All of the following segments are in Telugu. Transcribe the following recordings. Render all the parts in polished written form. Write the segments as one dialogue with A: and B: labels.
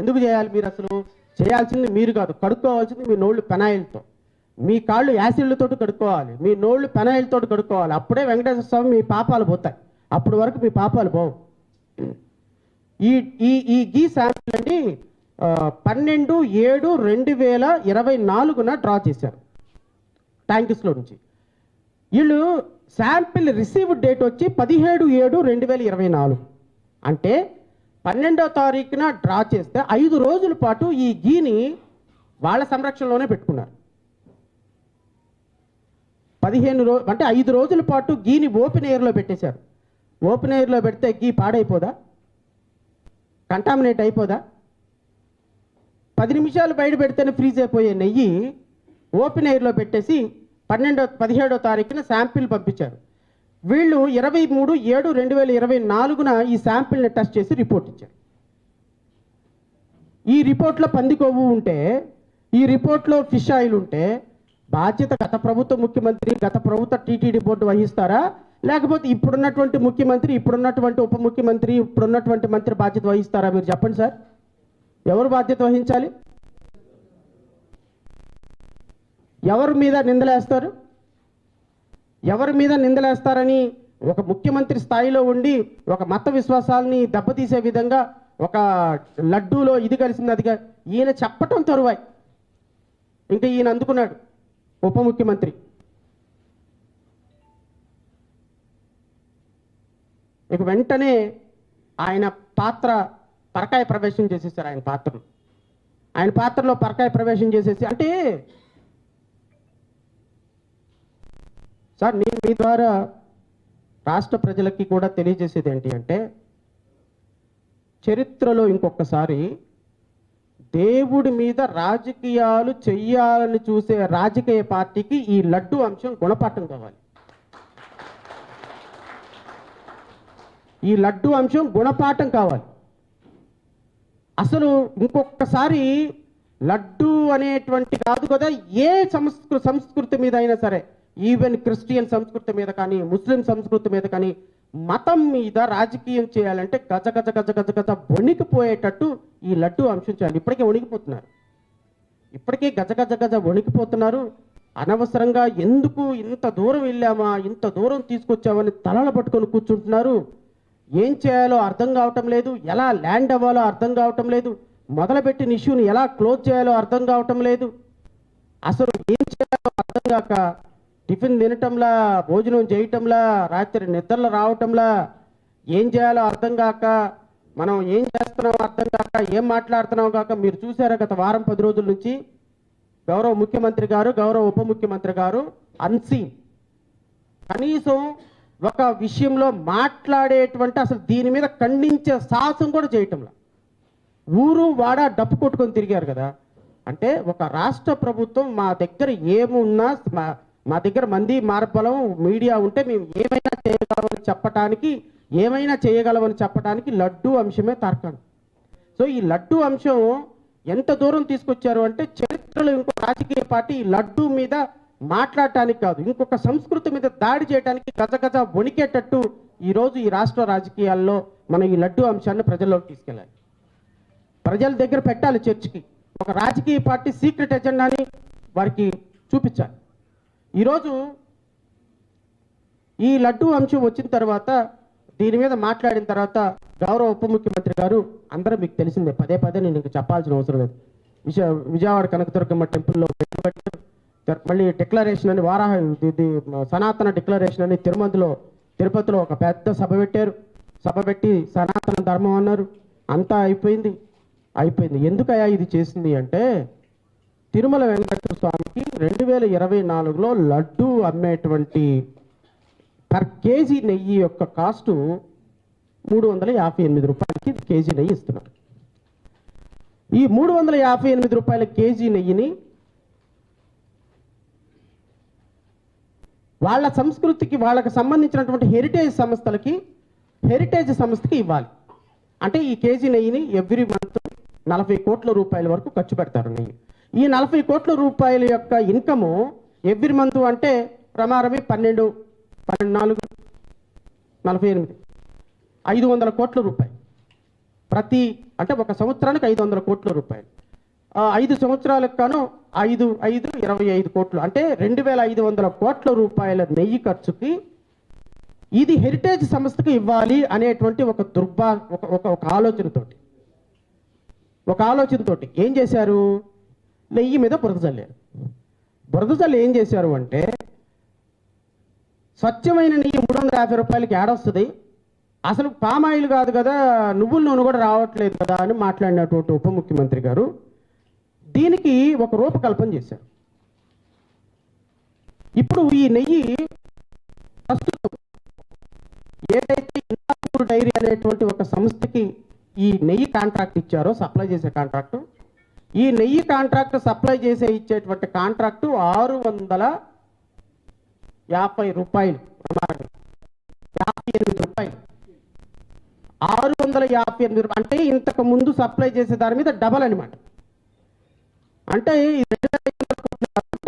A: ఎందుకు చేయాలి? మీరు అసలు చేయాల్సింది మీరు కాదు, కడుక్కోవాల్సింది మీ నోళ్ళు పెనాయిల్తో, మీ కాళ్ళు యాసిడ్లతో కడుక్కోవాలి, మీ నోళ్ళు పెనాయిల్తో కడుక్కోవాలి. అప్పుడే వెంకటేశ్వర స్వామి మీ పాపాలు పోతాయి. అప్పటి వరకు మీ పాపాలు పోవు. ఈ ఈ ఈ గీ శాంపిల్ అండి 12/7/2024 డ్రా చేశారు ట్యాంక్స్లో నుంచి. వీళ్ళు శాంపిల్ రిసీవ్ డేట్ వచ్చి 17/7/2024. అంటే 12వ తారీఖున డ్రా చేస్తే 5 రోజుల పాటు ఈ గీని వాళ్ళ సంరక్షణలోనే పెట్టుకున్నారు. 15 రోజు అంటే 5 రోజుల పాటు గీని ఓపెన్ ఎయిర్లో పెట్టేశారు. ఓపెన్ ఎయిర్లో పెడితే గీ పాడైపోదా? కంటామినేట్ అయిపోదా? 10 నిమిషాలు బయట పెడితేనే ఫ్రీజ్ అయిపోయే నెయ్యి ఓపెన్ ఎయిర్లో పెట్టేసి 17వ తారీఖున శాంపిల్ పంపించారు. వీళ్ళు 23/7/2024 ఈ శాంపిల్ని టెస్ట్ చేసి రిపోర్ట్ ఇచ్చారు. ఈ రిపోర్ట్లో పంది కొవ్వు ఉంటే, ఈ రిపోర్ట్లో ఫిష్ ఆయిల్ ఉంటే బాధ్యత గత ప్రభుత్వ ముఖ్యమంత్రి, గత ప్రభుత్వ టీటీడీ బోర్డు వహిస్తారా? లేకపోతే ఇప్పుడున్నటువంటి ముఖ్యమంత్రి, ఇప్పుడున్నటువంటి ఉప ముఖ్యమంత్రి, ఇప్పుడున్నటువంటి మంత్రి బాధ్యత వహిస్తారా? మీరు చెప్పండి సార్, ఎవరు బాధ్యత వహించాలి? ఎవరి మీద నిందలేస్తారు? ఎవరి మీద నిందలేస్తారని ఒక ముఖ్యమంత్రి స్థాయిలో ఉండి ఒక మత విశ్వాసాలని దెబ్బతీసే విధంగా ఒక లడ్డూలో ఇది కలిసింది అదిగా ఈయన చెప్పటం తరువాయి ఇంకా ఈయన అందుకున్నాడు ఉప ముఖ్యమంత్రి. ఇక వెంటనే ఆయన పాత్ర పరకాయ ప్రవేశం చేసేసారు. ఆయన పాత్రలో పరకాయ ప్రవేశం చేసేసి, అంటే సార్ నేను మీ ద్వారా రాష్ట్ర ప్రజలకి కూడా తెలియజేసేది ఏంటి అంటే, చరిత్రలో ఇంకొకసారి దేవుడి మీద రాజకీయాలు చెయ్యాలని చూసే రాజకీయ పార్టీకి ఈ లడ్డు అంశం గుణపాఠం కావాలి. ఈ లడ్డు అంశం గుణపాఠం కావాలి. అసలు ఇంకొకసారి లడ్డు అనేటువంటి కాదు కదా, ఏ సంస్కృతి మీద అయినా సరే, ఈవెన్ క్రిస్టియన్ సంస్కృతి మీద కానీ, ముస్లిం సంస్కృతి మీద కానీ, మతం మీద రాజకీయం చేయాలంటే గజ గజ గజ గజ గజ వణికిపోయేటట్టు ఈ లడ్డు అంశం చేయాలి. ఇప్పటికే వణికిపోతున్నారు, ఇప్పటికే గజ గజ గజ వణికిపోతున్నారు. అనవసరంగా ఎందుకు ఇంత దూరం వెళ్ళామా, ఇంత దూరం తీసుకొచ్చామని తలలు పట్టుకొని కూర్చుంటున్నారు. ఏం చేయాలో అర్థం కావటం లేదు, ఎలా ల్యాండ్ అవ్వాలో అర్థం కావటం లేదు, మొదలుపెట్టిన ఇష్యూని ఎలా క్లోజ్ చేయాలో అర్థం కావటం లేదు. అసలు ఏం చేయాలో అర్థం కాక టిఫిన్ తినటంలా, భోజనం చేయటంలా, రాత్రి నిద్రలు రావటంలా, ఏం చేయాలో అర్థం కాక, మనం ఏం చేస్తున్నామో అర్థం కాక, ఏం మాట్లాడుతున్నామో కాక మీరు చూసారా గత వారం 10 రోజుల నుంచి గౌరవ ముఖ్యమంత్రి గారు, గౌరవ ఉప ముఖ్యమంత్రి గారు అన్సీన్ కనీసం ఒక విషయంలో మాట్లాడేటువంటి, అసలు దీని మీద ఖండించే సాహసం కూడా చేయటంలా, ఊరు వాడ డప్పు కొట్టుకొని తిరిగారు కదా. అంటే ఒక రాష్ట్ర ప్రభుత్వం మా దగ్గర ఏమున్నా, మా దగ్గర మంది మార్బలం మీడియా ఉంటే మేము ఏమైనా చేయగలమని చెప్పడానికి లడ్డు అంశమే తార్కాణం. సో ఈ లడ్డు అంశం ఎంత దూరం తీసుకొచ్చారు అంటే, చరిత్రలో ఇంకో రాజకీయ పార్టీ ఈ లడ్డు మీద మాట్లాడటానికి కాదు, ఇంకొక సంస్కృతి మీద దాడి చేయడానికి గజగజ వణికేటట్టు ఈరోజు ఈ రాష్ట్ర రాజకీయాల్లో మనం ఈ లడ్డు అంశాన్ని ప్రజల్లోకి తీసుకెళ్ళాలి, ప్రజల దగ్గర పెట్టాలి. చర్చకి ఒక రాజకీయ పార్టీ సీక్రెట్ ఎజెండాని వారికి చూపించాలి. ఈరోజు ఈ లడ్డు అంశం వచ్చిన తర్వాత, దీని మీద మాట్లాడిన తర్వాత గౌరవ ఉప ముఖ్యమంత్రి గారు, అందరూ మీకు తెలిసిందే, పదే నేను ఇంకా చెప్పాల్సిన అవసరం లేదు, విజయవాడ కనకదుర్గమ్మ టెంపుల్లో పెట్టారు. మళ్ళీ డిక్లరేషన్ అని సనాతన డిక్లరేషన్ అని తిరుపతిలో ఒక పెద్ద సభ పెట్టారు. సభ పెట్టి సనాతన ధర్మం అన్నారు. అంతా అయిపోయింది. ఎందుకయ్యా ఇది చేసింది అంటే, తిరుమల వెంకటేశ్వర స్వామికి 2024లో లడ్డు అమ్మేటువంటి పర్ కేజీ నెయ్యి యొక్క కాస్టు 358 రూపాయలకి కేజీ నెయ్యి ఇస్తున్నారు. ఈ 358 రూపాయల కేజీ నెయ్యిని వాళ్ళ సంస్కృతికి, వాళ్ళకి సంబంధించినటువంటి హెరిటేజ్ సంస్థకి ఇవ్వాలి. అంటే ఈ కేజీ నెయ్యిని ఎవ్రీ మంత్ 40 కోట్ల రూపాయల వరకు ఖర్చు పెడతారు నెయ్యి. ఈ 40 కోట్ల రూపాయల యొక్క ఇన్కము ఎవ్రీ మంత్ అంటే ప్రమారమే 12, 4, 48, 500 కోట్ల రూపాయలు. అంటే ఒక సంవత్సరానికి 500 కోట్ల రూపాయలు, 5 సంవత్సరాలకు గాను 25 కోట్లు, అంటే 2500 కోట్ల రూపాయల నెయ్యి ఖర్చుకి ఇది హెరిటేజ్ సంస్థకి ఇవ్వాలి అనేటువంటి ఒక ఆలోచనతోటి ఏం చేశారు, నెయ్యి మీద బురద చల్లారు. బురద చల్లి ఏం చేశారు అంటే, స్వచ్ఛమైన నెయ్యి 350 రూపాయలకి ఏడొస్తుంది, అసలు పామాయిల్ కాదు కదా, నువ్వుల నూనె కూడా రావట్లేదు కదా అని మాట్లాడినటువంటి ఉప ముఖ్యమంత్రి గారు దీనికి ఒక రూపకల్పన చేశారు. ఇప్పుడు ఈ నెయ్యి ప్రస్తుతం ఏదైతే ఇందాపూర్ డైరీ అనేటువంటి ఒక సంస్థకి ఈ నెయ్యి కాంట్రాక్ట్ ఇచ్చారో, సప్లై చేసే కాంట్రాక్టు, ఈ నెయ్యి కాంట్రాక్ట్ సప్లై ఇచ్చేటువంటి కాంట్రాక్టు 650 రూపాయలు, 58 రూపాయలు, 658 రూపాయలు, అంటే ఇంతకు ముందు సప్లై చేసే దాని మీద డబల్ అనమాట. అంటే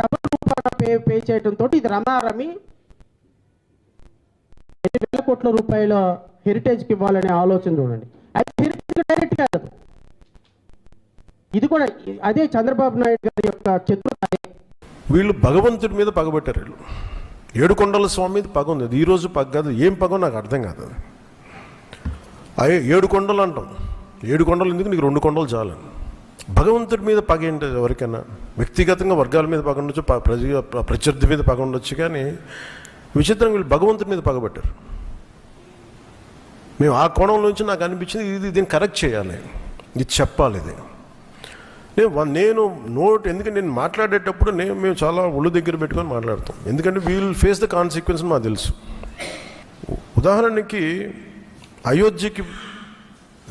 A: డబల్ రూపాయలు పే చేయడంతో ఇది రమారమి 8,000 కోట్ల రూపాయల హెరిటేజ్కి ఇవ్వాలనే ఆలోచన చూడండి. అయితే హెరిటేజ్ డైరెక్ట్ కాదు, ఇది కూడా అదే చంద్రబాబు నాయుడు గారి యొక్క చతురత.
B: వీళ్ళు భగవంతుడి మీద పగబట్టారు. వీళ్ళు ఏడుకొండల స్వామి మీద పగ ఉంది. ఈ రోజు పగ కాదు, ఏం పగో నాకు అర్థం కాదు. అయ్యే 7 కొండలు అంటాం, 7 కొండలు ఎందుకు, నీకు 2 కొండలు చాలు. భగవంతుడి మీద పగ ఏంటి? ఎవరికైనా వ్యక్తిగతంగా వర్గాల మీద పగ ఉండొచ్చు, ప్రత్యర్థి మీద పగ ఉండొచ్చు, కానీ విచిత్రంగా వీళ్ళు భగవంతుడి మీద పగబట్టారు. మేము ఆ కోణంలో నుంచి నాకు అనిపించింది, దీన్ని కరెక్ట్ చేయాలి, ఇది చెప్పాలి. ఇది ఎందుకంటే నేను మాట్లాడేటప్పుడు మేము చాలా ఒళ్ళు దగ్గర పెట్టుకొని మాట్లాడతాం, ఎందుకంటే వీల్ ఫేస్ ద కాన్సిక్వెన్స్ మాకు తెలుసు. ఉదాహరణకి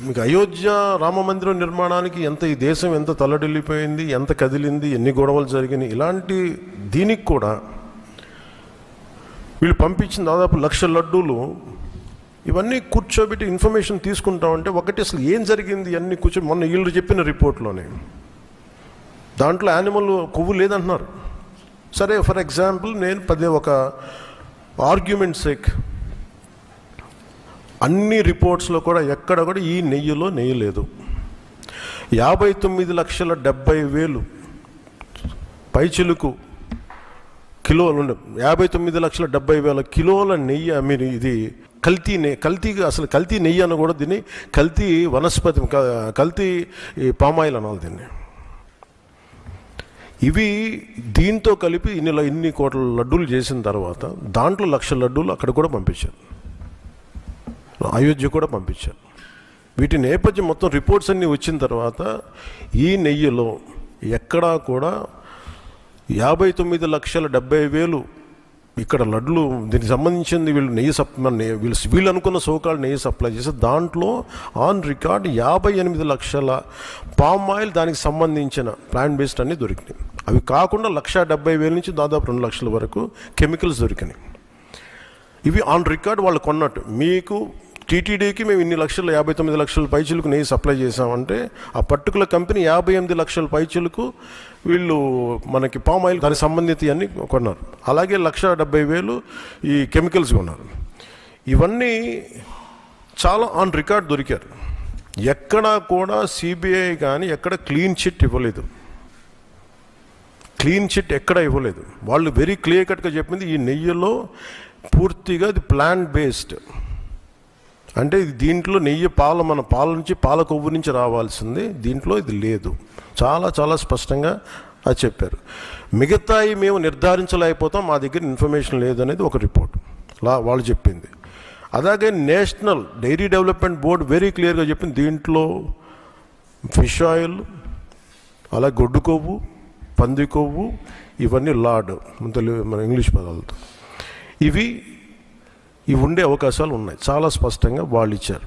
B: మీకు అయోధ్య రామ మందిరం నిర్మాణానికి ఈ దేశం ఎంత తల్లడిల్లిపోయింది, ఎంత కదిలింది, ఎన్ని గొడవలు జరిగినాయి, ఇలాంటి దీనికి కూడా వీళ్ళు పంపించిన దాదాపు 1,00,000 లడ్డూలు, ఇవన్నీ కూర్చోబెట్టి ఇన్ఫర్మేషన్ తీసుకుంటామంటే ఒకటి అసలు ఏం జరిగింది అన్నీ మొన్న వీళ్ళు చెప్పిన రిపోర్ట్లోనే దాంట్లో యానిమల్ కొవ్వు లేదంటున్నారు. సరే, ఫర్ ఎగ్జాంపుల్ నేను ఒక ఆర్గ్యుమెంట్ సేక్ అన్ని రిపోర్ట్స్లో కూడా ఎక్కడ కూడా ఈ నెయ్యిలో నెయ్యి లేదు. 59,70,000 పైచిలుకు కిలోలు 59,70,000 కిలోల నెయ్యి మీరు ఇది అసలు కల్తీ నెయ్యి అని కూడా దీన్ని కల్తీ వనస్పతి, కల్తీ పామాయిల్ అనాలి దీన్ని. ఇవి దీంతో కలిపి ఇన్ని కోట్ల లడ్డూలు చేసిన తర్వాత దాంట్లో 1,00,000 లడ్డూలు అక్కడ కూడా పంపించారు, అయోధ్య కూడా పంపించారు. వీటి నేపథ్యం మొత్తం రిపోర్ట్స్ అన్నీ వచ్చిన తర్వాత ఈ నెయ్యిలో ఎక్కడా కూడా 59,70,000 ఇక్కడ లడ్లు దీనికి సంబంధించింది వీళ్ళు అనుకున్న సోకాలు నెయ్యి సప్లై చేసి దాంట్లో ఆన్ రికార్డ్ 58 లక్షల పామ్ ఆయిల్ దానికి సంబంధించిన ప్లాంట్ బేస్డ్ అన్నీ దొరికినాయి. అవి కాకుండా 1,70,000 నుంచి దాదాపు 2 లక్షల వరకు కెమికల్స్ దొరికినాయి. ఇవి ఆన్ రికార్డ్ వాళ్ళు కొన్నట్టు. మీకు టీటీడీకి మేము ఇన్ని లక్షలు 59 లక్షల పైచీలకు నెయ్యి సప్లై చేసామంటే ఆ పర్టికులర్ కంపెనీ 58 లక్షల పైచీలకు వీళ్ళు మనకి పామ్ ఆయిల్ దానికి సంబంధిత అన్నీ కొన్నారు. అలాగే 1,70,000 ఈ కెమికల్స్ కొన్నారు. ఇవన్నీ చాలా ఆన్ రికార్డ్ దొరికారు. ఎక్కడా కూడా సిబిఐ కానీ ఎక్కడ క్లీన్ చిట్ ఇవ్వలేదు. క్లీన్ చిట్ ఎక్కడ ఇవ్వలేదు. వాళ్ళు వెరీ క్లియర్ కట్గా చెప్పింది ఈ నెయ్యిలో పూర్తిగా ఇది ప్లాంట్ బేస్డ్, అంటే దీంట్లో నెయ్యి మన పాల నుంచి పాల కొవ్వు నుంచి రావాల్సింది, దీంట్లో ఇది లేదు. చాలా చాలా స్పష్టంగా అది చెప్పారు. మిగతాయి మేము నిర్ధారించలేకపోతాం, మా దగ్గర ఇన్ఫర్మేషన్ లేదనేది ఒక రిపోర్ట్ వాళ్ళు చెప్పింది. అలాగే national dairy development board very క్లియర్గా చెప్పింది దీంట్లో ఫిష్ ఆయిల్, అలా గొడ్డు కొవ్వు, పంది కొవ్వు, ఇవన్నీ లార్డ్ మన ఇంగ్లీష్ పదాలతో ఇవి ఉండే అవకాశాలు ఉన్నాయి. చాలా స్పష్టంగా వాళ్ళు ఇచ్చారు.